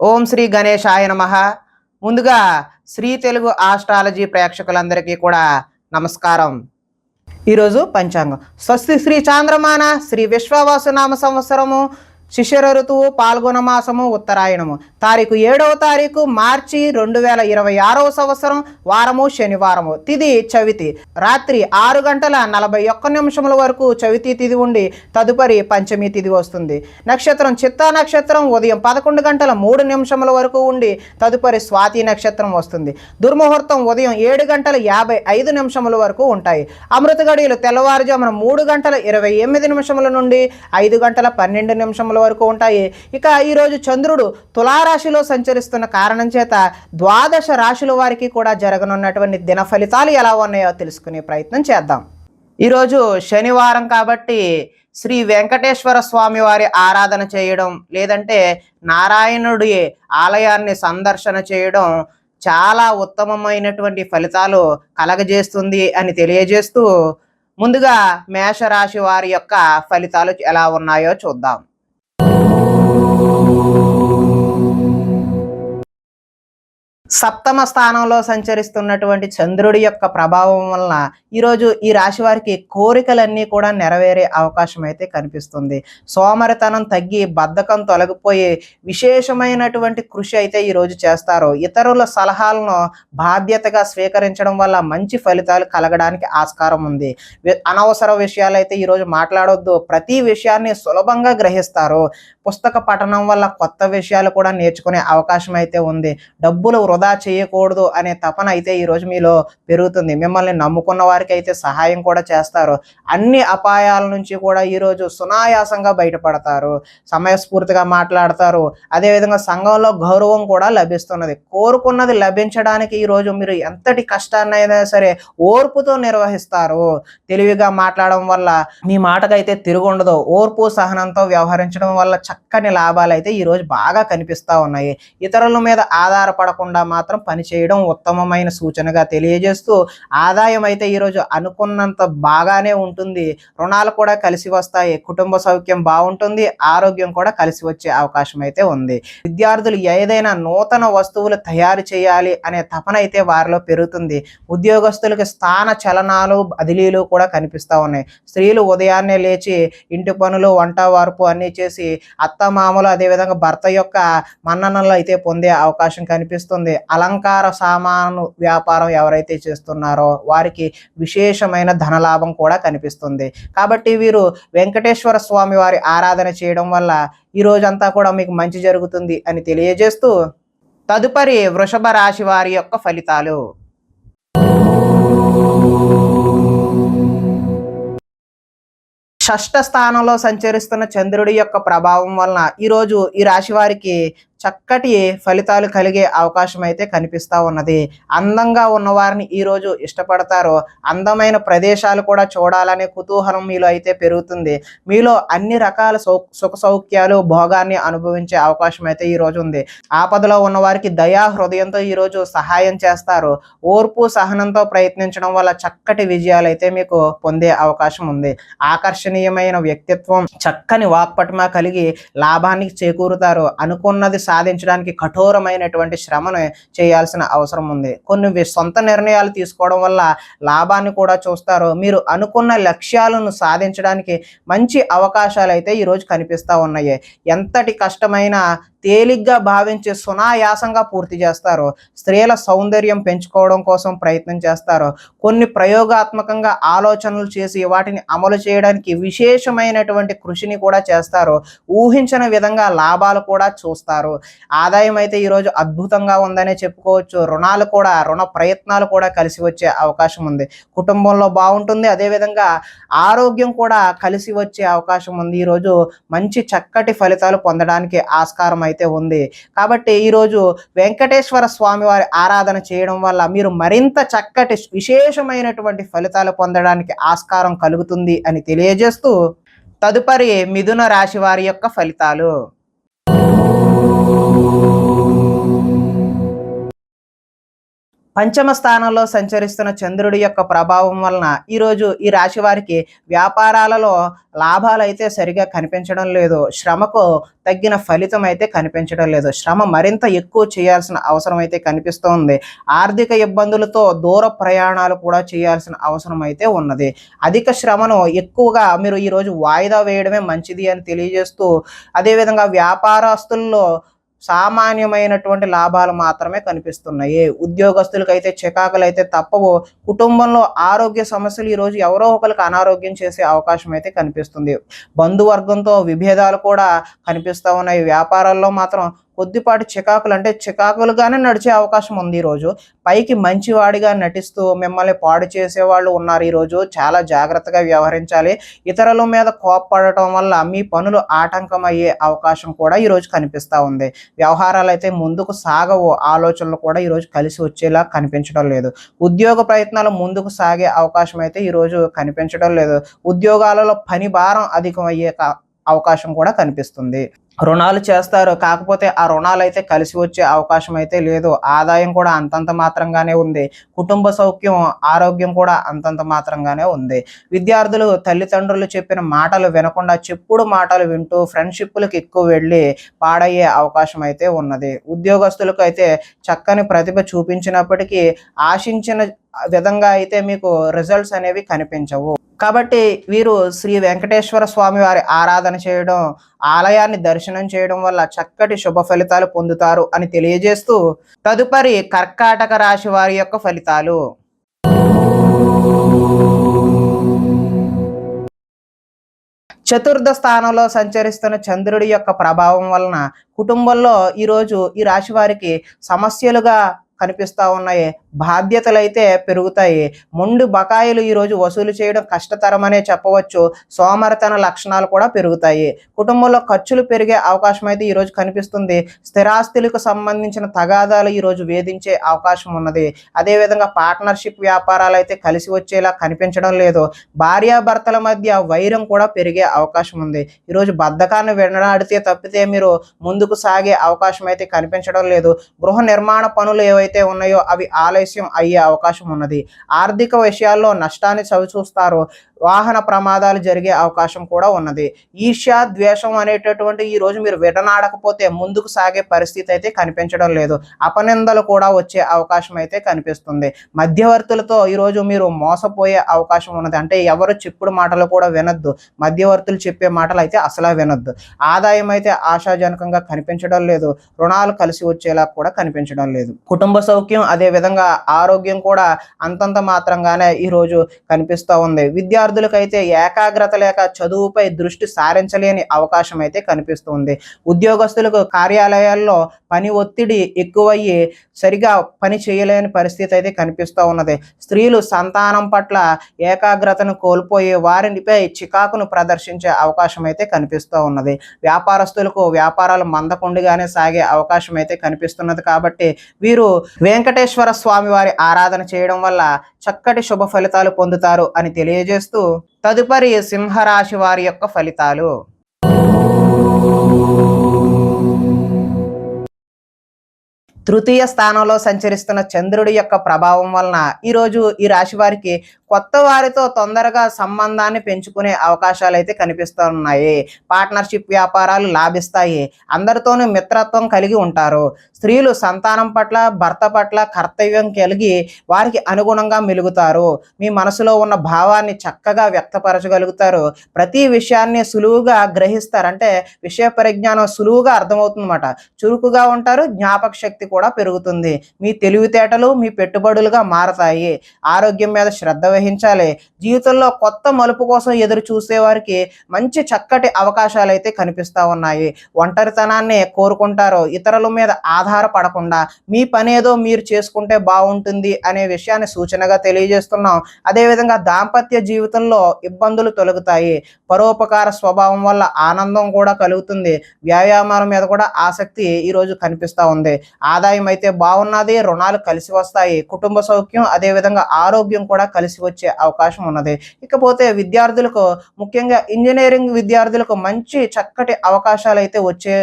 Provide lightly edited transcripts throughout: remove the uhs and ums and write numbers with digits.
ఓం శ్రీ గణేశాయ నమః. ముందుగా శ్రీ తెలుగు ఆస్ట్రాలజీ ప్రేక్షకులందరికీ కూడా నమస్కారం. ఈరోజు పంచాంగం స్వస్తి శ్రీ చాంద్రమాన శ్రీ విశ్వవాసు నామ సంవత్సరము శిశిర ఋతువు పాల్గొన మాసము ఉత్తరాయణము తారీఖు 7వ తారీఖు మార్చి 2026వ సంవత్సరం వారము శనివారము తిథి చవితి రాత్రి 6:41 వరకు చవితి తిథి ఉండి తదుపరి పంచమి తిథి వస్తుంది. నక్షత్రం చిత్తా నక్షత్రం ఉదయం 11:03 వరకు ఉండి తదుపరి స్వాతి నక్షత్రం వస్తుంది. దుర్ముహూర్తం ఉదయం 7:55 వరకు ఉంటాయి. అమృత గడియలు తెల్లవారుజామున 3:28 నుండి 5:12 వరకు ఉంటాయి. ఇక ఈరోజు చంద్రుడు తులారాశిలో సంచరిస్తున్న కారణం చేత ద్వాదశ రాశుల వారికి కూడా జరగనున్నటువంటి దిన ఫలితాలు ఎలా ఉన్నాయో తెలుసుకునే ప్రయత్నం చేద్దాం. ఈరోజు శనివారం కాబట్టి శ్రీ వెంకటేశ్వర స్వామి వారి ఆరాధన చేయడం లేదంటే నారాయణుడి ఆలయాన్ని సందర్శన చేయడం చాలా ఉత్తమమైనటువంటి ఫలితాలు కలగజేస్తుంది అని తెలియజేస్తూ ముందుగా మేషరాశి వారి యొక్క ఫలితాలు ఎలా ఉన్నాయో చూద్దాం. సప్తమ స్థానంలో సంచరిస్తున్నటువంటి చంద్రుడి యొక్క ప్రభావం వలన ఈరోజు ఈ రాశి వారికి కోరికలన్నీ కూడా నెరవేరే అవకాశం అయితే కనిపిస్తుంది. సోమరితనం తగ్గి బద్ధకం తొలగిపోయి విశేషమైనటువంటి కృషి అయితే ఈరోజు చేస్తారు. ఇతరుల సలహాలను బాధ్యతగా స్వీకరించడం వల్ల మంచి ఫలితాలు కలగడానికి ఆస్కారం ఉంది. అనవసర విషయాలు అయితే ఈరోజు మాట్లాడొద్దు. ప్రతి విషయాన్ని సులభంగా గ్రహిస్తారు. పుస్తక పఠనం వల్ల కొత్త విషయాలు కూడా నేర్చుకునే అవకాశం అయితే ఉంది. డబ్బులు వృధా చేయకూడదు అనే తపన అయితే ఈరోజు మీలో పెరుగుతుంది. మిమ్మల్ని నమ్ముకున్న వారికి అయితే సహాయం కూడా చేస్తారు. అన్ని అపాయాల నుంచి కూడా ఈరోజు సునాయాసంగా బయటపడతారు. సమయస్ఫూర్తిగా మాట్లాడతారు. అదేవిధంగా సంఘంలో గౌరవం కూడా లభిస్తున్నది. కోరుకున్నది లభించడానికి ఈరోజు మీరు ఎంతటి కష్టాన్నైనా సరే ఓర్పుతో నిర్వహిస్తారు. తెలివిగా మాట్లాడడం వల్ల మీ మాటకైతే తిరుగుండదు. ఓర్పు సహనంతో వ్యవహరించడం వల్ల చక్కని లాభాలు అయితే ఈరోజు బాగా కనిపిస్తూ ఉన్నాయి. ఇతరుల మీద ఆధారపడకుండా మాత్రం పనిచేయడం ఉత్తమమైన సూచనగా తెలియజేస్తూ ఆదాయం అయితే ఈరోజు అనుకున్నంత బాగానే ఉంటుంది. రుణాలు కూడా కలిసి వస్తాయి. కుటుంబ సౌఖ్యం బాగుంటుంది. ఆరోగ్యం కూడా కలిసి వచ్చే అవకాశం అయితే ఉంది. విద్యార్థులు ఏదైనా నూతన వస్తువులు తయారు చేయాలి అనే తపన అయితే వారిలో పెరుగుతుంది. ఉద్యోగస్తులకు స్థాన చలనాలు బదిలీలు కూడా కనిపిస్తూ ఉన్నాయి. స్త్రీలు ఉదయాన్నే లేచి ఇంటి పనులు వంట వార్పు అన్నీ చేసి అత్తమామలు అదేవిధంగా భర్త యొక్క మన్ననలు అయితే పొందే అవకాశం కనిపిస్తుంది. అలంకార సామాను వ్యాపారం ఎవరైతే చేస్తున్నారో వారికి విశేషమైన ధనలాభం కూడా కనిపిస్తుంది. కాబట్టి వీరు వెంకటేశ్వర స్వామి వారి ఆరాధన చేయడం వల్ల ఈ రోజంతా కూడా మీకు మంచి జరుగుతుంది అని తెలియజేస్తూ తదుపరి వృషభ రాశి వారి యొక్క ఫలితాలు. షష్ఠ స్థానంలో సంచరిస్తున్న చంద్రుడి యొక్క ప్రభావం వలన ఈరోజు ఈ రాశి వారికి చక్కటి ఫలితాలు కలిగే అవకాశం అయితే కనిపిస్తూ ఉన్నది. అందంగా ఉన్నవారిని ఈరోజు ఇష్టపడతారు. అందమైన ప్రదేశాలు కూడా చూడాలనే కుతూహలం మీలో అయితే పెరుగుతుంది. మీలో అన్ని రకాల సుఖ సౌఖ్యాలు భోగాన్ని అనుభవించే అవకాశం అయితే ఈరోజు ఉంది. ఆపదలో ఉన్నవారికి దయా హృదయంతో ఈరోజు సహాయం చేస్తారు. ఓర్పు సహనంతో ప్రయత్నించడం వల్ల చక్కటి విజయాలు అయితే మీకు పొందే అవకాశం ఉంది. ఆకర్షణీయమైన వ్యక్తిత్వం చక్కని వాక్పటిమ కలిగి లాభానికి చేకూరుతారు. అనుకున్నది సాధించడానికి కఠోరమైనటువంటి శ్రమను చేయాల్సిన అవసరం ఉంది. కొన్ని సొంత నిర్ణయాలు తీసుకోవడం వల్ల లాభాన్ని కూడా చూస్తారు. మీరు అనుకున్న లక్ష్యాలను సాధించడానికి మంచి అవకాశాలు అయితే ఈరోజు కనిపిస్తూ ఉన్నాయి. ఎంతటి కష్టమైన తేలిగ్గా భావించి సునాయాసంగా పూర్తి చేస్తారు. స్త్రీల సౌందర్యం పెంచుకోవడం కోసం ప్రయత్నం చేస్తారు. కొన్ని ప్రయోగాత్మకంగా ఆలోచనలు చేసి వాటిని అమలు చేయడానికి విశేషమైనటువంటి కృషిని కూడా చేస్తారు. ఊహించిన విధంగా లాభాలు కూడా చూస్తారు. ఆదాయం అయితే ఈరోజు అద్భుతంగా ఉందనే చెప్పుకోవచ్చు. రుణ ప్రయత్నాలు కూడా కలిసి వచ్చే అవకాశం ఉంది. కుటుంబంలో బాగుంటుంది. అదేవిధంగా ఆరోగ్యం కూడా కలిసి వచ్చే అవకాశం ఉంది. ఈరోజు మంచి చక్కటి ఫలితాలు పొందడానికి ఆస్కారం అయితే ఉంది. కాబట్టి ఈరోజు వెంకటేశ్వర స్వామి వారి ఆరాధన చేయడం వల్ల మీరు మరింత చక్కటి విశేషమైనటువంటి ఫలితాలు పొందడానికి ఆస్కారం కలుగుతుంది అని తెలియజేస్తూ తదుపరి మిథున రాశి వారి యొక్క ఫలితాలు. పంచమ స్థానంలో సంచరిస్తున్న చంద్రుడి యొక్క ప్రభావం వలన ఈరోజు ఈ రాశి వారికి వ్యాపారాలలో లాభాలు అయితే సరిగా కనిపించడం లేదు. శ్రమకు తగ్గిన ఫలితం అయితే కనిపించడం లేదు. శ్రమ మరింత ఎక్కువ చేయాల్సిన అవసరం అయితే కనిపిస్తోంది. ఆర్థిక ఇబ్బందులతో దూర ప్రయాణాలు కూడా చేయాల్సిన అవసరం అయితే ఉన్నది. అధిక శ్రమను ఎక్కువగా మీరు ఈరోజు వాయిదా వేయడమే మంచిది అని తెలియజేస్తూ, అదేవిధంగా వ్యాపారస్తుల్లో సామాన్యమైనటువంటి లాభాలు మాత్రమే కనిపిస్తున్నాయి. ఉద్యోగస్తులకైతే చికాకులు అయితే తప్పవు. కుటుంబంలో ఆరోగ్య సమస్యలు ఈరోజు ఎవరో ఒకరికి అనారోగ్యం చేసే అవకాశం అయితే కనిపిస్తుంది. బంధువర్గంతో విభేదాలు కూడా కనిపిస్తూ ఉన్నాయి. వ్యాపారాల్లో మాత్రం కొద్దిపాటి చికాకులు, అంటే చికాకులుగానే నడిచే అవకాశం ఉంది. ఈరోజు పైకి మంచివాడిగా నటిస్తూ మిమ్మల్ని పాడు చేసేవాళ్ళు ఉన్నారు. ఈరోజు చాలా జాగ్రత్తగా వ్యవహరించాలి. ఇతరుల మీద కోప్పడటం వల్ల మీ పనులు ఆటంకం అయ్యే అవకాశం కూడా ఈరోజు కనిపిస్తూ ఉంది. వ్యవహారాలు అయితే ముందుకు సాగవు. ఆలోచనలు కూడా ఈరోజు కలిసి వచ్చేలా కనిపించడం లేదు. ఉద్యోగ ప్రయత్నాలు ముందుకు సాగే అవకాశం అయితే ఈరోజు కనిపించడం లేదు. ఉద్యోగాలలో పని భారం అధికం అయ్యే అవకాశం కూడా కనిపిస్తుంది. రుణాలు చేస్తారు, కాకపోతే ఆ రుణాలు అయితే కలిసి వచ్చే అవకాశం అయితే లేదు. ఆదాయం కూడా అంతంత మాత్రంగానే ఉంది. కుటుంబ సౌఖ్యం, ఆరోగ్యం కూడా అంతంత మాత్రంగానే ఉంది. విద్యార్థులు తల్లిదండ్రులు చెప్పిన మాటలు వినకుండా చెప్పుడు మాటలు వింటూ ఫ్రెండ్షిప్లకు ఎక్కువ వెళ్ళి పాడయ్యే అవకాశం అయితే ఉన్నది. ఉద్యోగస్తులకు అయితే చక్కని ప్రతిభ చూపించినప్పటికీ ఆశించిన విధంగా అయితే మీకు రిజల్ట్స్ అనేవి కనిపించవు. కాబట్టి వీరు శ్రీ వెంకటేశ్వర స్వామి వారి ఆరాధన చేయడం, ఆలయాన్ని దర్శనం చేయడం వల్ల చక్కటి శుభ ఫలితాలు పొందుతారు అని తెలియజేస్తూ, తదుపరి కర్కాటక రాశి వారి యొక్క ఫలితాలు. చతుర్థ స్థానంలో సంచరిస్తున్న చంద్రుడి యొక్క ప్రభావం వలన కుటుంబంలో ఈరోజు ఈ రాశి వారికి సమస్యలుగా కనిపిస్తూ ఉన్నాయి. బాధ్యతలు అయితే పెరుగుతాయి. మొండి బకాయిలు ఈరోజు వసూలు చేయడం కష్టతరమనే చెప్పవచ్చు. సోమరితన లక్షణాలు కూడా పెరుగుతాయి. కుటుంబంలో ఖర్చులు పెరిగే అవకాశం అయితే ఈరోజు కనిపిస్తుంది. స్థిరాస్తులకు సంబంధించిన తగాదాలు ఈరోజు వేధించే అవకాశం ఉన్నది. అదేవిధంగా పార్ట్నర్షిప్ వ్యాపారాలు అయితే కలిసి వచ్చేలా కనిపించడం లేదు. భార్యాభర్తల మధ్య వైరం కూడా పెరిగే అవకాశం ఉంది. ఈరోజు బద్ధకాన్ని వెనడాడితే తప్పితే మీరు ముందుకు సాగే అవకాశం అయితే కనిపించడం లేదు. గృహ నిర్మాణ పనులు ఏవైతే ఉన్నాయో అవి ఆలస్యం అయ్యే అవకాశం ఉన్నది. ఆర్థిక విషయాల్లో నష్టాన్ని చవిచూస్తారు. వాహన ప్రమాదాలు జరిగే అవకాశం కూడా ఉన్నది. ఈర్ష్య, ద్వేషం అనేటటువంటి ఈరోజు మీరు విడనాడకపోతే ముందుకు సాగే పరిస్థితి అయితే కనిపించడం లేదు. అపనిందలు కూడా వచ్చే అవకాశం అయితే కనిపిస్తుంది. మధ్యవర్తులతో ఈరోజు మీరు మోసపోయే అవకాశం ఉన్నది. అంటే ఎవరు చెప్పుడు మాటలు కూడా వినొద్దు. మధ్యవర్తులు చెప్పే మాటలు అయితే అసలు వినొద్దు. ఆదాయం అయితే ఆశాజనకంగా కనిపించడం లేదు. రుణాలు కలిసి వచ్చేలా కూడా కనిపించడం లేదు. కుటుంబ సౌఖ్యం, అదే విధంగా ఆరోగ్యం కూడా అంతంత మాత్రంగానే ఈరోజు కనిపిస్తూ ఉంది. విద్యార్థులకైతే ఏకాగ్రత లేక చదువుపై దృష్టి సారించలేని అవకాశం అయితే కనిపిస్తుంది. ఉద్యోగస్తులకు కార్యాలయాల్లో పని ఒత్తిడి ఎక్కువయ్యి సరిగా పని చేయలేని పరిస్థితి అయితే కనిపిస్తూ ఉన్నది. స్త్రీలు సంతానం పట్ల ఏకాగ్రతను కోల్పోయి వారిపై చికాకును ప్రదర్శించే అవకాశం అయితే కనిపిస్తూ ఉన్నది. వ్యాపారస్తులకు వ్యాపారాలు మందకొండిగానే సాగే అవకాశం అయితే కనిపిస్తున్నది. కాబట్టి వీరు వెంకటేశ్వర స్వామి వారి ఆరాధన చేయడం వల్ల చక్కటి శుభ ఫలితాలు పొందుతారు అని తెలియజేస్తూ, తదుపరి సింహరాశి వారి యొక్క ఫలితాలు. తృతీయ స్థానంలో సంచరిస్తున్న చంద్రుడి యొక్క ప్రభావం వలన ఈరోజు ఈ రాశి వారికి కొత్త వారితో తొందరగా సంబంధాన్ని పెంచుకునే అవకాశాలు అయితే కనిపిస్తున్నాయి. పార్ట్నర్షిప్ వ్యాపారాలు లాభిస్తాయి. అందరితోనూ మిత్రత్వం కలిగి ఉంటారు. స్త్రీలు సంతానం పట్ల, భర్త పట్ల కర్తవ్యం కలిగి వారికి అనుగుణంగా మెలుగుతారు. మీ మనసులో ఉన్న భావాన్ని చక్కగా వ్యక్తపరచగలుగుతారు. ప్రతి విషయాన్ని సులువుగా గ్రహిస్తారు. అంటే విషయ పరిజ్ఞానం సులువుగా అర్థమవుతుందన్నమాట. చురుకుగా ఉంటారు. జ్ఞాపక శక్తి కూడా పెరుగుతుంది. మీ తెలివితేటలు మీ పెట్టుబడులుగా మారతాయి. ఆరోగ్యం మీద శ్రద్ధ వహించాలి. జీవితంలో కొత్త మలుపు కోసం ఎదురు చూసే వారికి మంచి చక్కటి అవకాశాలు అయితే కనిపిస్తూ ఉన్నాయి. ఒంటరితనాన్ని కోరుకుంటారు. ఇతరుల మీద ఆధారపడకుండా మీ పని ఏదో మీరు చేసుకుంటే బాగుంటుంది అనే విషయాన్ని సూచనగా తెలియజేస్తున్నాం. అదేవిధంగా దాంపత్య జీవితంలో ఇబ్బందులు తొలగుతాయి. పరోపకార స్వభావం వల్ల ఆనందం కూడా కలుగుతుంది. వ్యాయామాల మీద కూడా ఆసక్తి ఈరోజు కనిపిస్తూ ఉంది. ఆదాయం అయితే బాగున్నది. రుణాలు కలిసి వస్తాయి. కుటుంబ సౌఖ్యం, అదేవిధంగా ఆరోగ్యం కూడా కలిసి వచ్చే అవకాశం ఉన్నది. ఇకపోతే విద్యార్థులకు, ముఖ్యంగా ఇంజనీరింగ్ విద్యార్థులకు మంచి చక్కటి అవకాశాలు అయితే వచ్చే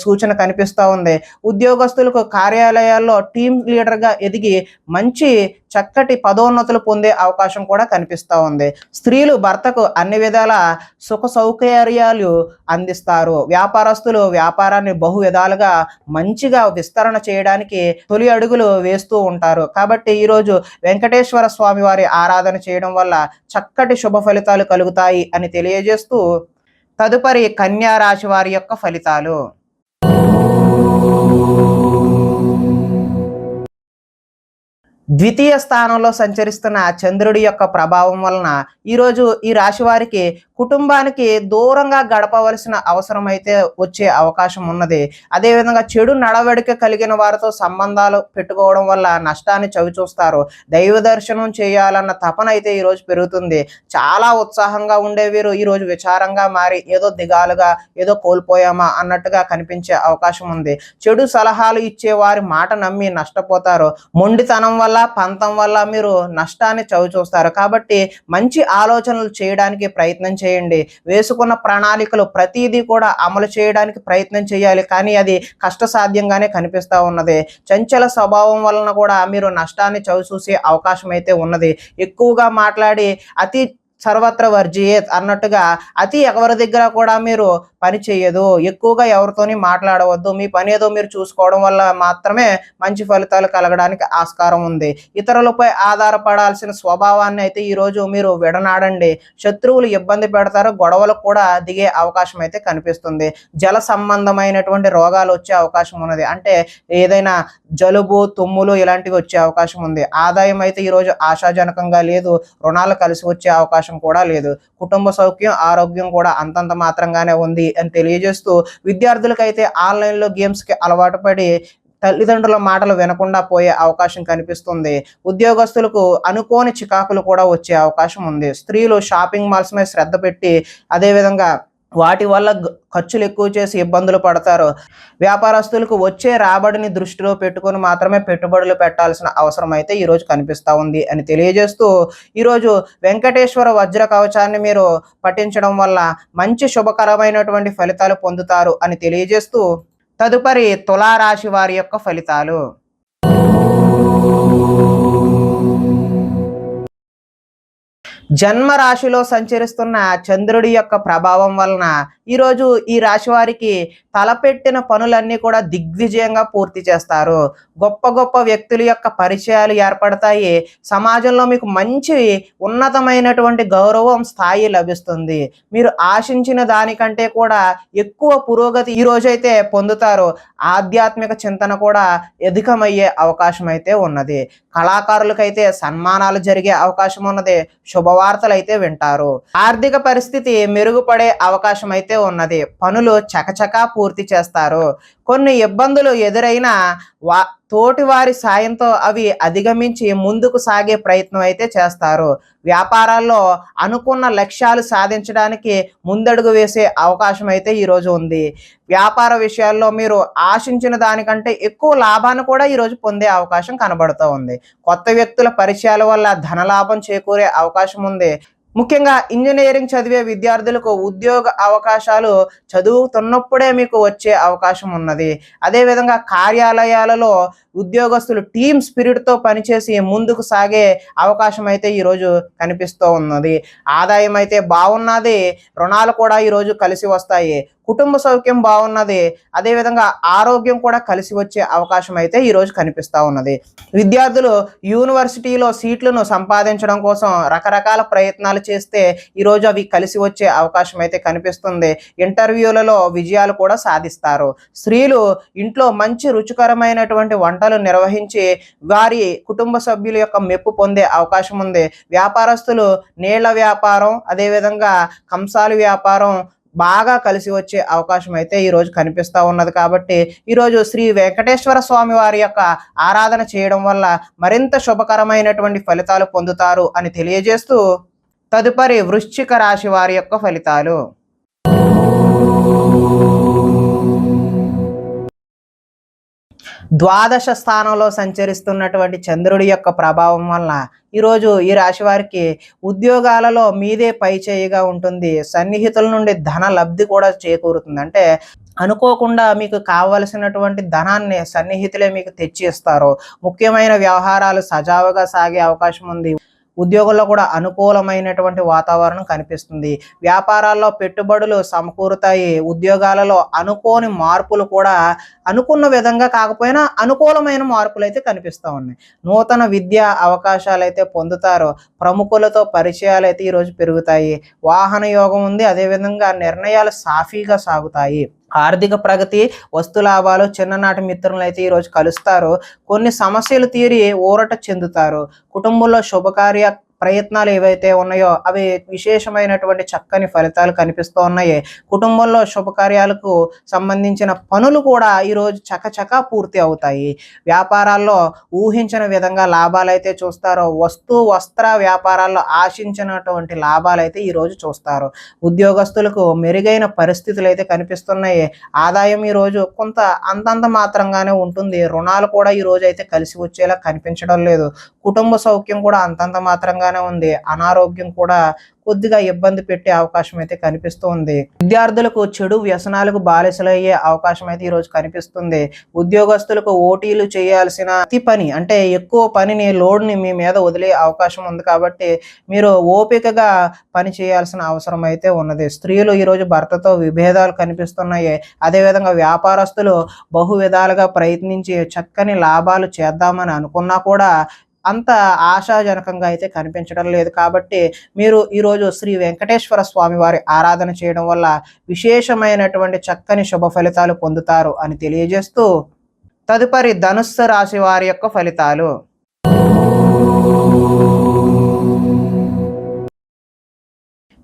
సూచన కనిపిస్తూ ఉంది. ఉద్యోగస్తులకు కార్యాలయాల్లో టీమ్ లీడర్గా ఎదిగి మంచి చక్కటి పదోన్నతులు పొందే అవకాశం కూడా కనిపిస్తూ ఉంది. స్త్రీలు భర్తకు అన్ని విధాల సుఖ సౌకర్యాలు అందిస్తారు. వ్యాపారస్తులు వ్యాపారాన్ని బహు విధాలుగా మంచిగా విస్తరణ చేయడానికి తొలి అడుగులు వేస్తూ ఉంటారు. కాబట్టి ఈరోజు వెంకటేశ్వర స్వామి వారి ఆరాధన చేయడం వల్ల చక్కటి శుభ ఫలితాలు కలుగుతాయి అని తెలియజేస్తూ తదుపరి కన్యా రాశి వారి యొక్క ఫలితాలు. ద్వితీయ స్థానంలో సంచరిస్తున్న చంద్రుడి యొక్క ప్రభావం వలన ఈరోజు ఈ రాశి వారికి కుటుంబానికి దూరంగా గడపవలసిన అవసరం అయితే వచ్చే అవకాశం ఉన్నది. అదేవిధంగా చెడు నడవడిక కలిగిన వారితో సంబంధాలు పెట్టుకోవడం వల్ల నష్టాన్ని చవిచూస్తారు. దైవ దర్శనం చేయాలన్న తపన అయితే ఈరోజు పెరుగుతుంది. చాలా ఉత్సాహంగా ఉండే వీరు ఈరోజు విచారంగా మారి ఏదో దిగాలుగా ఏదో కోల్పోయామా అన్నట్టుగా కనిపించే అవకాశం ఉంది. చెడు సలహాలు ఇచ్చే వారి మాట నమ్మి నష్టపోతారు. మొండితనం వల్ల పంతం వల్ల మీరు నష్టాన్ని చవిచూస్తారు. కాబట్టి మంచి ఆలోచనలు చేయడానికి ప్రయత్నం చేయండి. వేసుకున్న ప్రణాళికలు ప్రతిదీ కూడా అమలు చేయడానికి ప్రయత్నం చేయాలి. కానీ అది కష్టసాధ్యంగానే కనిపిస్తూ ఉన్నది. చంచల స్వభావం వలన కూడా మీరు నష్టాన్ని చవిచూసే అవకాశం అయితే ఉన్నది. ఎక్కువగా మాట్లాడి అతి సర్వత్ర వర్జియేత్ అన్నట్టుగా అతి ఎవరి దగ్గర కూడా మీరు పని చేయదు. ఎక్కువగా ఎవరితోని మాట్లాడవద్దు. మీ పని ఏదో మీరు చూసుకోవడం వల్ల మాత్రమే మంచి ఫలితాలు కలగడానికి ఆస్కారం ఉంది. ఇతరులపై ఆధారపడాల్సిన స్వభావాన్ని అయితే ఈరోజు మీరు విడనాడండి. శత్రువులు ఇబ్బంది పెడతారు. గొడవలకు కూడా దిగే అవకాశం అయితే కనిపిస్తుంది. జల సంబంధమైనటువంటి రోగాలు వచ్చే అవకాశం ఉన్నది. అంటే ఏదైనా జలుబు తుమ్ములు ఇలాంటివి వచ్చే అవకాశం ఉంది. ఆదాయం అయితే ఈరోజు ఆశాజనకంగా లేదు. రుణాలు కలిసి వచ్చే అవకాశం కూడా లేదు. కుటుంబ సౌఖ్యం ఆరోగ్యం కూడా అంతంత మాత్రంగానే ఉంది అని తెలియజేస్తూ విద్యార్థులకైతే ఆన్లైన్లో గేమ్స్కి అలవాటు పడి తల్లిదండ్రుల మాటలు వినకుండా పోయే అవకాశం కనిపిస్తుంది. ఉద్యోగస్తులకు అనుకోని చికాకులు కూడా వచ్చే అవకాశం ఉంది. స్త్రీలు షాపింగ్ మాల్స్ మీద శ్రద్ధ పెట్టి అదేవిధంగా వాటి వల్ల ఖర్చులు ఎక్కువ చేసి ఇబ్బందులు పడతారు. వ్యాపారస్తులకు వచ్చే రాబడిని దృష్టిలో పెట్టుకొని మాత్రమే పెట్టుబడులు పెట్టాల్సిన అవసరం అయితే ఈరోజు కనిపిస్తూ ఉంది అని తెలియజేస్తూ ఈరోజు వెంకటేశ్వర వజ్ర కవచాన్ని మీరు పఠించడం వల్ల మంచి శుభకరమైనటువంటి ఫలితాలు పొందుతారు అని తెలియజేస్తూ తదుపరి తులారాశి వారి యొక్క ఫలితాలు. జన్మ రాశిలో సంచరిస్తున్న చంద్రుడి యొక్క ప్రభావం వలన ఈరోజు ఈ రాశి వారికి తలపెట్టిన పనులన్నీ కూడా దిగ్విజయంగా పూర్తి చేస్తారు. గొప్ప గొప్ప వ్యక్తుల యొక్క పరిచయాలు ఏర్పడతాయి. సమాజంలో మీకు మంచి ఉన్నతమైనటువంటి గౌరవం స్థాయి లభిస్తుంది. మీరు ఆశించిన దానికంటే కూడా ఎక్కువ పురోగతి ఈ రోజైతే పొందుతారు. ఆధ్యాత్మిక చింతన కూడా అధికమయ్యే అవకాశం అయితే ఉన్నది. కళాకారులకైతే సన్మానాలు జరిగే అవకాశం ఉన్నది. శుభవార్తలు అయితే వింటారు. ఆర్థిక పరిస్థితి మెరుగుపడే అవకాశం అయితే ఉన్నది. పనులు చకచకా పూర్తి చేస్తారు. కొన్ని ఇబ్బందులు ఎదురైనా తోటి వారి సాయంతో అవి అధిగమించి ముందుకు సాగే ప్రయత్నం అయితే చేస్తారు. వ్యాపారాల్లో అనుకున్న లక్ష్యాలు సాధించడానికి ముందడుగు వేసే అవకాశం అయితే ఈరోజు ఉంది. వ్యాపార విషయాల్లో మీరు ఆశించిన దానికంటే ఎక్కువ లాభాన్ని కూడా ఈరోజు పొందే అవకాశం కనబడుతూ ఉంది. కొత్త వ్యక్తుల పరిచయాల వల్ల ధనలాభం చేకూరే అవకాశం ఉంది. ముఖ్యంగా ఇంజనీరింగ్ చదివే విద్యార్థులకు ఉద్యోగ అవకాశాలు చదువుతున్నప్పుడే మీకు వచ్చే అవకాశం ఉన్నది. అదేవిధంగా కార్యాలయాలలో ఉద్యోగస్తులు టీమ్ స్పిరిట్తో పనిచేసి ముందుకు సాగే అవకాశం అయితే ఈరోజు కనిపిస్తూ ఉన్నది. ఆదాయం అయితే బాగున్నది. రుణాలు కూడా ఈరోజు కలిసి వస్తాయి. కుటుంబ సౌఖ్యం బాగున్నది. అదేవిధంగా ఆరోగ్యం కూడా కలిసి వచ్చే అవకాశం అయితే ఈరోజు కనిపిస్తూ ఉన్నది. విద్యార్థులు యూనివర్సిటీలో సీట్లను సంపాదించడం కోసం రకరకాల ప్రయత్నాలు చేస్తే ఈరోజు అవి కలిసి వచ్చే అవకాశం అయితే కనిపిస్తుంది. ఇంటర్వ్యూలలో విజయాలు కూడా సాధిస్తారు. స్త్రీలు ఇంట్లో మంచి రుచికరమైనటువంటి వంటలు నిర్వహించి వారి కుటుంబ సభ్యుల యొక్క మెప్పు పొందే అవకాశం ఉంది. వ్యాపారస్తులు నీళ్ల వ్యాపారం అదేవిధంగా కంసాలి వ్యాపారం బాగా కలిసి వచ్చే అవకాశం అయితే ఈరోజు కనిపిస్తూ ఉన్నది. కాబట్టి ఈరోజు శ్రీ వెంకటేశ్వర స్వామి వారి యొక్క ఆరాధన చేయడం వల్ల మరింత శుభకరమైనటువంటి ఫలితాలు పొందుతారు అని తెలియజేస్తూ తదుపరి వృశ్చిక రాశి వారి యొక్క ఫలితాలు. ద్వాదశ స్థానంలో సంచరిస్తున్నటువంటి చంద్రుడి యొక్క ప్రభావం వలన ఈరోజు ఈ రాశి వారికి ఉద్యోగాలలో మీదే పై చేయిగా ఉంటుంది. సన్నిహితుల నుండి ధన లబ్ధి కూడా చేకూరుతుంది. అంటే అనుకోకుండా మీకు కావలసినటువంటి ధనాన్ని సన్నిహితులే మీకు తెచ్చి ఇస్తారు. ముఖ్యమైన వ్యవహారాలు సజావుగా సాగే అవకాశం ఉంది. ఉద్యోగంలో కూడా అనుకూలమైనటువంటి వాతావరణం కనిపిస్తుంది. వ్యాపారాల్లో పెట్టుబడులు సమకూరుతాయి. ఉద్యోగాలలో అనుకోని మార్పులు కూడా అనుకున్న విధంగా కాకపోయినా అనుకూలమైన మార్పులు అయితే కనిపిస్తూ ఉన్నాయి. నూతన విద్యా అవకాశాలు అయితే పొందుతారు. ప్రముఖులతో పరిచయాలు అయితే ఈరోజు పెరుగుతాయి. వాహన యోగం ఉంది. అదేవిధంగా నిర్ణయాలు సాఫీగా సాగుతాయి. ఆర్థిక ప్రగతి, వస్తు లాభాలు, చిన్ననాటి మిత్రులను అయితే ఈరోజు కలుస్తారు. కొన్ని సమస్యలు తీరి ఊరట చెందుతారు. కుటుంబంలో శుభకార్య ప్రయత్నాలు ఏవైతే ఉన్నాయో అవి విశేషమైనటువంటి చక్కని ఫలితాలు కనిపిస్తూ ఉన్నాయి. కుటుంబంలో శుభకార్యాలకు సంబంధించిన పనులు కూడా ఈరోజు చకచకా పూర్తి అవుతాయి. వ్యాపారాల్లో ఊహించిన విధంగా లాభాలు అయితే చూస్తారు. వస్త్ర వ్యాపారాల్లో ఆశించినటువంటి లాభాలు అయితే ఈరోజు చూస్తారు. ఉద్యోగస్తులకు మెరుగైన పరిస్థితులు అయితే కనిపిస్తున్నాయి. ఆదాయం ఈరోజు కొంత అంతంత మాత్రంగానే ఉంటుంది. రుణాలు కూడా ఈరోజు అయితే కలిసి వచ్చేలా కనిపించడం లేదు. కుటుంబ సౌఖ్యం కూడా అంతంత మాత్రంగానే ఉంది. అనారోగ్యం కూడా కొద్దిగా ఇబ్బంది పెట్టే అవకాశం అయితే కనిపిస్తూ ఉంది. విద్యార్థులకు చెడు వ్యసనాలకు బానిసలయ్యే అవకాశం అయితే ఈరోజు కనిపిస్తుంది. ఉద్యోగస్తులకు ఓటీలు చేయాల్సిన పని అంటే ఎక్కువ పనిని లోడ్ని మీ మీద వదిలే అవకాశం ఉంది. కాబట్టి మీరు ఓపికగా పని చేయాల్సిన అవసరం అయితే ఉన్నది. స్త్రీలు ఈరోజు భర్తతో విభేదాలు కనిపిస్తున్నాయి. అదేవిధంగా వ్యాపారస్తులు బహు విధాలుగా ప్రయత్నించి చక్కని లాభాలు చేద్దామని అనుకున్నా కూడా అంత ఆశాజనకంగా అయితే కనిపించడం లేదు. కాబట్టి మీరు ఈరోజు శ్రీ వెంకటేశ్వర స్వామి వారి ఆరాధన చేయడం వల్ల విశేషమైనటువంటి చక్కని శుభ ఫలితాలు పొందుతారు అని తెలియజేస్తూ తదుపరి ధనుస్సు రాశి వారి యొక్క ఫలితాలు.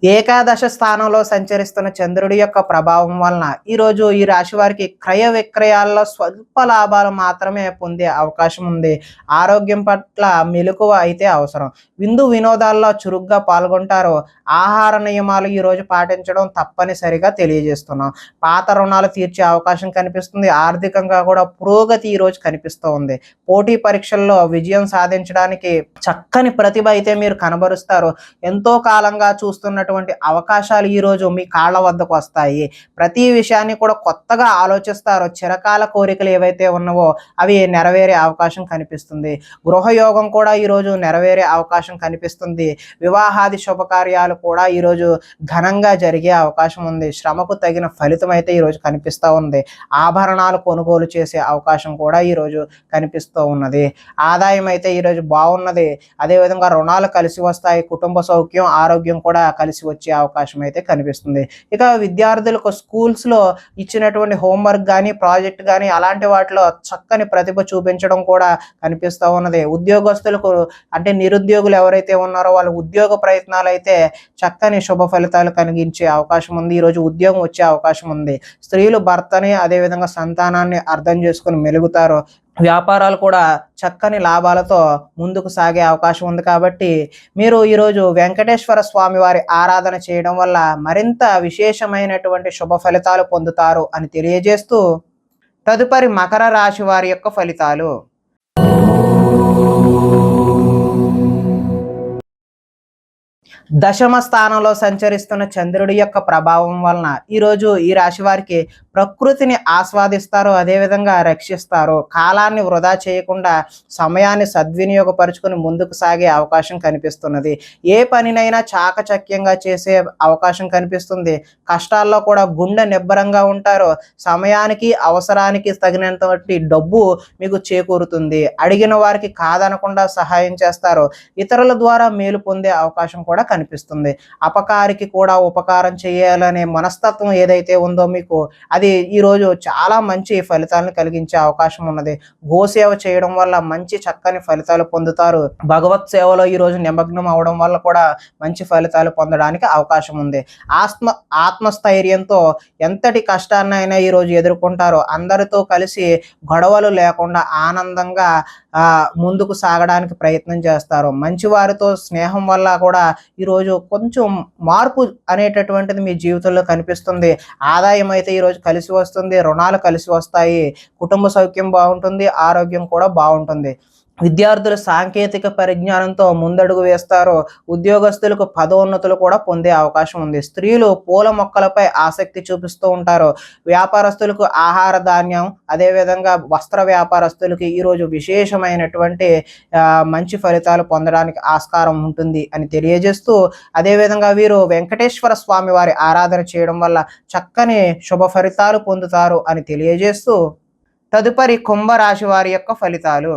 ఏకాదశ స్థానంలో సంచరిస్తున్న చంద్రుడి యొక్క ప్రభావం వలన ఈరోజు ఈ రాశి వారికి క్రయ విక్రయాల్లో స్వల్ప లాభాలు మాత్రమే పొందే అవకాశం ఉంది. ఆరోగ్యం పట్ల మెలకువ అయితే అవసరం. విందు వినోదాల్లో చురుగ్గా పాల్గొంటారు. ఆహార నియమాలు ఈరోజు పాటించడం తప్పనిసరిగా తెలియజేస్తున్నాం. పాత రుణాలు తీర్చే అవకాశం కనిపిస్తుంది. ఆర్థికంగా కూడా పురోగతి ఈరోజు కనిపిస్తూ ఉంది. పోటీ పరీక్షల్లో విజయం సాధించడానికి చక్కని ప్రతిభ అయితే మీరు కనబరుస్తారు. ఎంతో కాలంగా చూస్తున్న అవకాశాలు ఈరోజు మీ కాళ్ళ వద్దకు వస్తాయి. ప్రతి విషయాన్ని కూడా కొత్తగా ఆలోచిస్తారు. చిరకాల కోరికలు ఏవైతే ఉన్నావో అవి నెరవేరే అవకాశం కనిపిస్తుంది. గృహయోగం కూడా ఈరోజు నెరవేరే అవకాశం కనిపిస్తుంది. వివాహాది శుభకార్యాలు కూడా ఈరోజు ఘనంగా జరిగే అవకాశం ఉంది. శ్రమకు తగిన ఫలితం అయితే ఈరోజు కనిపిస్తూ ఉంది. ఆభరణాలు కొనుగోలు చేసే అవకాశం కూడా ఈరోజు కనిపిస్తూ ఉన్నది. ఆదాయం అయితే ఈరోజు బాగున్నది. అదేవిధంగా రుణాలు కలిసి వస్తాయి. కుటుంబ సౌఖ్యం, ఆరోగ్యం కూడా కలిసి వచ్చే అవకాశం అయితే కనిపిస్తుంది. ఇక విద్యార్థులకు స్కూల్స్లో ఇచ్చినటువంటి హోంవర్క్ కానీ ప్రాజెక్ట్ కానీ అలాంటి వాటిలో చక్కని ప్రతిభ చూపించడం కూడా కనిపిస్తూ ఉన్నది. ఉద్యోగస్తులకు అంటే నిరుద్యోగులు ఎవరైతే ఉన్నారో వాళ్ళ ఉద్యోగ ప్రయత్నాలు అయితే చక్కని శుభ ఫలితాలు కలిగించే అవకాశం ఉంది. ఈరోజు ఉద్యోగం వచ్చే అవకాశం ఉంది. స్త్రీలు భర్తని అదేవిధంగా సంతానాన్ని అర్థం చేసుకుని మెలుగుతారు. వ్యాపారాలు కూడా చక్కని లాభాలతో ముందుకు సాగే అవకాశం ఉంది. కాబట్టి మీరు ఈరోజు వెంకటేశ్వర స్వామి వారి ఆరాధన చేయడం వల్ల మరింత విశేషమైనటువంటి శుభ ఫలితాలు పొందుతారు అని తెలియజేస్తూ తదుపరి మకర రాశి వారి యొక్క ఫలితాలు. దశమ స్థానంలో సంచరిస్తున్న చంద్రుడి యొక్క ప్రభావం వలన ఈరోజు ఈ రాశి వారికి ప్రకృతిని ఆస్వాదిస్తారు. అదేవిధంగా రక్షిస్తారు. కాలాన్ని వృధా చేయకుండా సమయాన్ని సద్వినియోగపరుచుకొని ముందుకు సాగే అవకాశం కనిపిస్తున్నది. ఏ పనినైనా చాకచక్యంగా చేసే అవకాశం కనిపిస్తుంది. కష్టాల్లో కూడా గుండె నిబ్బరంగా ఉంటారు. సమయానికి అవసరానికి తగినంతటి డబ్బు మీకు చేకూరుతుంది. అడిగిన వారికి కాదనకుండా సహాయం చేస్తారు. ఇతరుల ద్వారా మేలు పొందే అవకాశం కూడా కనిపిస్తుంది. అపకారికి కూడా ఉపకారం చేయాలనే మనస్తత్వం ఏదైతే ఉందో మీకు అది ఈరోజు చాలా మంచి ఫలితాలను కలిగించే అవకాశం ఉన్నది. గోసేవ చేయడం వల్ల మంచి చక్కని ఫలితాలు పొందుతారు. భగవత్ సేవలో ఈరోజు నిమగ్నం అవడం వల్ల కూడా మంచి ఫలితాలు పొందడానికి అవకాశం ఉంది. ఆత్మస్థైర్యంతో ఎంతటి కష్టాన్నైనా ఈరోజు ఎదుర్కొంటారు. అందరితో కలిసి గొడవలు లేకుండా ఆనందంగా ముందుకు సాగడానికి ప్రయత్నం చేస్తారు. మంచి వారితో స్నేహం వల్ల కూడా ఈరోజు కొంచెం మార్పు అనేటటువంటిది మీ జీవితంలో కనిపిస్తుంది. ఆదాయం అయితే ఈరోజు కలిసి వస్తుంది. రుణాలు కలిసి వస్తాయి. కుటుంబ సౌఖ్యం బాగుంటుంది. ఆరోగ్యం కూడా బాగుంటుంది. విద్యార్థులు సాంకేతిక పరిజ్ఞానంతో ముందడుగు వేస్తారో ఉద్యోగస్తులకు పదోన్నతులు కూడా పొందే అవకాశం ఉంది. స్త్రీలు పూల మొక్కలపై ఆసక్తి చూపిస్తూ ఉంటారు. వ్యాపారస్తులకు ఆహార ధాన్యం, అదేవిధంగా వస్త్ర వ్యాపారస్తులకి ఈరోజు విశేషమైనటువంటి మంచి ఫలితాలు పొందడానికి ఆస్కారం ఉంటుంది అని తెలియజేస్తూ, అదేవిధంగా వీరు వెంకటేశ్వర స్వామి వారి ఆరాధన చేయడం వల్ల చక్కని శుభ ఫలితాలు పొందుతారు అని తెలియజేస్తూ, తదుపరి కుంభరాశి వారి యొక్క ఫలితాలు.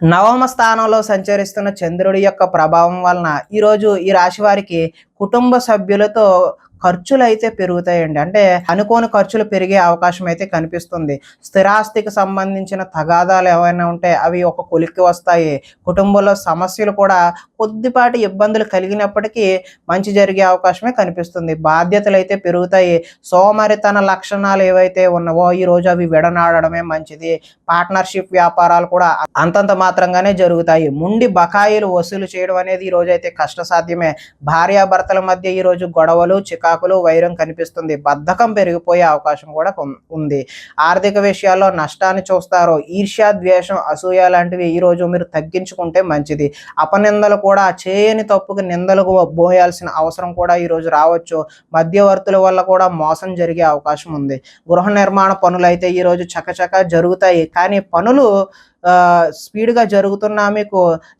నవమ స్థానంలో సంచరిస్తున్న చంద్రుడి యొక్క ప్రభావం వలన ఈరోజు ఈ రాశి వారికి కుటుంబ సభ్యులతో ఖర్చులు అయితే పెరుగుతాయండి. అంటే అనుకోని ఖర్చులు పెరిగే అవకాశం అయితే కనిపిస్తుంది. స్థిరాస్తికి సంబంధించిన తగాదాలు ఏవైనా ఉంటే అవి ఒక కొలిక్కి వస్తాయి. కుటుంబంలో సమస్యలు కూడా కొద్దిపాటి ఇబ్బందులు కలిగినప్పటికీ మంచి జరిగే అవకాశమే కనిపిస్తుంది. బాధ్యతలు అయితే పెరుగుతాయి. సోమరితన లక్షణాలు ఏవైతే ఉన్నావో ఈరోజు అవి విడనాడడమే మంచిది. పార్ట్నర్షిప్ వ్యాపారాలు కూడా అంతంత మాత్రంగానే జరుగుతాయి. ముండి బకాయిలు వసూలు చేయడం అనేది ఈరోజు అయితే కష్టసాధ్యమే. భార్యాభర్తల మధ్య ఈరోజు గొడవలు, చికాకులు, వైరం కనిపిస్తుంది. బద్ధకం పెరిగిపోయే అవకాశం కూడా ఉంది. ఆర్థిక విషయాల్లో నష్టాన్ని చూస్తారు. ఈర్ష్య, ద్వేషం, అసూయ లాంటివి ఈరోజు మీరు తగ్గించుకుంటే మంచిది. అపనిందలు కూడా చేయని తప్పుకు నిందలకు పోయాల్సిన అవసరం కూడా ఈరోజు రావచ్చు. మధ్యవర్తుల వల్ల కూడా మోసం జరిగే అవకాశం ఉంది. గృహ నిర్మాణ పనులు అయితే ఈరోజు చకచకా జరుగుతాయి. కానీ పనులు స్పీడ్గా జరుగుతున్నా మీకు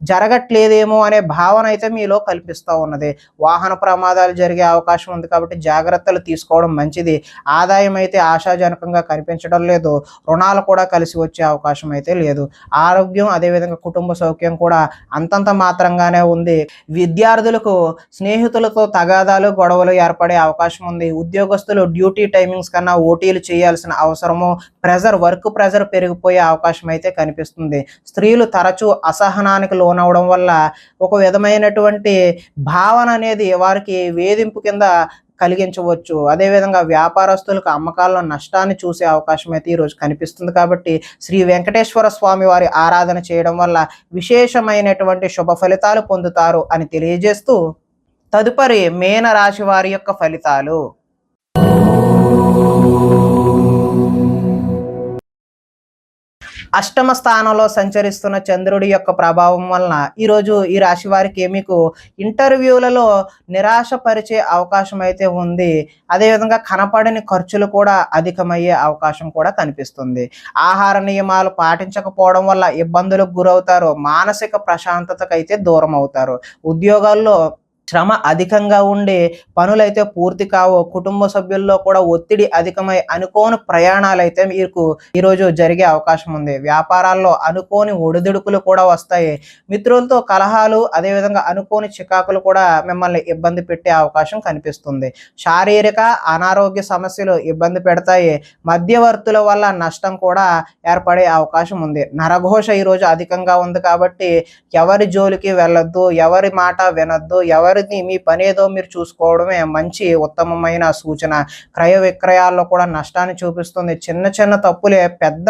జరగట్లేదేమో అనే భావన అయితే మీలో కల్పిస్తూ ఉన్నది. వాహన ప్రమాదాలు జరిగే అవకాశం ఉంది కాబట్టి జాగ్రత్తలు తీసుకోవడం మంచిది. ఆదాయం అయితే ఆశాజనకంగా కనిపించడం లేదు. రుణాలు కూడా కలిసి వచ్చే అవకాశం అయితే లేదు. ఆరోగ్యం, అదేవిధంగా కుటుంబ సౌఖ్యం కూడా అంతంత మాత్రంగానే ఉంది. విద్యార్థులకు స్నేహితులతో తగాదాలు, గొడవలు ఏర్పడే అవకాశం ఉంది. ఉద్యోగస్తులు డ్యూటీ టైమింగ్స్ కన్నా ఓటీలు చేయాల్సిన అవసరము, వర్క్ ప్రెజర్ పెరిగిపోయే అవకాశం అయితే కనిపిస్తుంది. స్త్రీలు తరచూ అసహనానికి లోనవడం వల్ల ఒక విధమైనటువంటి భావన అనేది వారికి వేధింపు కింద కలిగించవచ్చు. అదేవిధంగా వ్యాపారస్తులకు అమ్మకాల్లో నష్టాన్ని చూసే అవకాశం అయితే ఈరోజు కనిపిస్తుంది. కాబట్టి శ్రీ వెంకటేశ్వర స్వామి వారి ఆరాధన చేయడం వల్ల విశేషమైనటువంటి శుభ ఫలితాలు పొందుతారు అని తెలియజేస్తూ, తదుపరి మీన రాశి వారి యొక్క ఫలితాలు. అష్టమ స్థానంలో సంచరిస్తున్న చంద్రుడి యొక్క ప్రభావం వలన ఈరోజు ఈ రాశి వారికి మీకు ఇంటర్వ్యూలలో నిరాశపరిచే అవకాశం అయితే ఉంది. అదేవిధంగా కనపడని ఖర్చులు కూడా అధికమయ్యే అవకాశం కూడా కనిపిస్తుంది. ఆహార నియమాలు పాటించకపోవడం వల్ల ఇబ్బందులకు గురవుతారు. మానసిక ప్రశాంతతకైతే దూరం అవుతారు. ఉద్యోగాల్లో శ్రమ అధికంగా ఉండి పనులైతే పూర్తి కావు. కుటుంబ సభ్యుల్లో కూడా ఒత్తిడి అధికమై అనుకోని ప్రయాణాలు అయితే మీకు ఈరోజు జరిగే అవకాశం ఉంది. వ్యాపారాల్లో అనుకోని ఒడిదుడుకులు కూడా వస్తాయి. మిత్రులతో కలహాలు, అదేవిధంగా అనుకోని చికాకులు కూడా మిమ్మల్ని ఇబ్బంది పెట్టే అవకాశం కనిపిస్తుంది. శారీరక అనారోగ్య సమస్యలు ఇబ్బంది పెడతాయి. మధ్యవర్తుల వల్ల నష్టం కూడా ఏర్పడే అవకాశం ఉంది. నరఘోష ఈరోజు అధికంగా ఉంది కాబట్టి ఎవరి జోలికి వెళ్ళొద్దు, ఎవరి మాట వినొద్దు, మీ పని ఏదో మీరు చూసుకోవడమే మంచి ఉత్తమమైన సూచన. క్రయ విక్రయాల్లో కూడా నష్టాన్ని చూపిస్తుంది. చిన్న చిన్న తప్పులే పెద్ద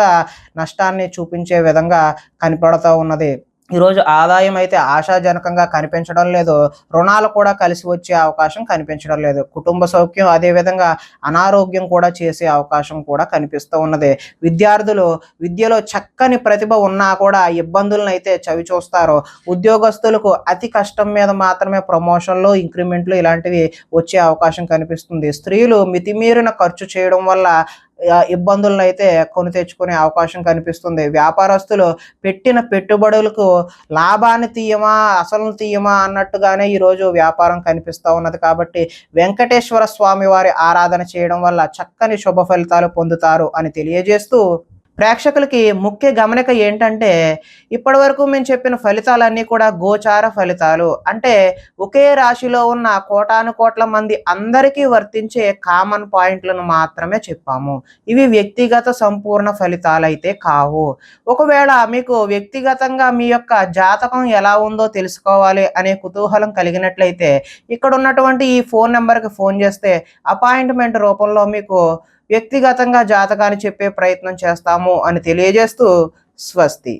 నష్టాన్ని చూపించే విధంగా కనపడుతూ ఉన్నది. ఈరోజు ఆదాయం అయితే ఆశాజనకంగా కనిపించడం లేదు. రుణాలు కూడా కలిసి వచ్చే అవకాశం కనిపించడం లేదు. కుటుంబ సౌఖ్యం, అదేవిధంగా అనారోగ్యం కూడా చేసే అవకాశం కూడా కనిపిస్తూ ఉన్నది. విద్యార్థులు విద్యలో చక్కని ప్రతిభ ఉన్నా కూడా ఇబ్బందులను అయితే చవి చూస్తారు. ఉద్యోగస్తులకు అతి కష్టం మీద మాత్రమే ప్రమోషన్లు, ఇంక్రిమెంట్లు ఇలాంటివి వచ్చే అవకాశం కనిపిస్తుంది. స్త్రీలు మితిమీరిన ఖర్చు చేయడం వల్ల ఇబ్బందులను అయితే కొని తెచ్చుకునే అవకాశం కనిపిస్తుంది. వ్యాపారస్తులు పెట్టిన పెట్టుబడులకు లాభాన్ని తీయమా అసలు తీయమా అన్నట్టుగానే ఈరోజు వ్యాపారం కనిపిస్తూ ఉన్నది. కాబట్టి వెంకటేశ్వర స్వామి వారి ఆరాధన చేయడం వల్ల చక్కని శుభ ఫలితాలు పొందుతారు అని తెలియజేస్తూ, ప్రేక్షకులకి ముఖ్య గమనిక ఏంటంటే ఇప్పటి వరకు మేము చెప్పిన ఫలితాలన్నీ కూడా గోచార ఫలితాలు. అంటే ఒకే రాశిలో ఉన్న కోటాను కోట్ల మంది అందరికీ వర్తించే కామన్ పాయింట్లను మాత్రమే చెప్పాము. ఇవి వ్యక్తిగత సంపూర్ణ ఫలితాలు అయితే కావు. ఒకవేళ మీకు వ్యక్తిగతంగా మీ యొక్క జాతకం ఎలా ఉందో తెలుసుకోవాలి అనే కుతూహలం కలిగినట్లయితే ఇక్కడ ఉన్నటువంటి ఈ ఫోన్ నెంబర్కి ఫోన్ చేస్తే అపాయింట్మెంట్ రూపంలో మీకు వ్యక్తిగతంగా జాతకాన్ని చెప్పే ప్రయత్నం చేస్తాము అని తెలియజేస్తూ స్వస్తి.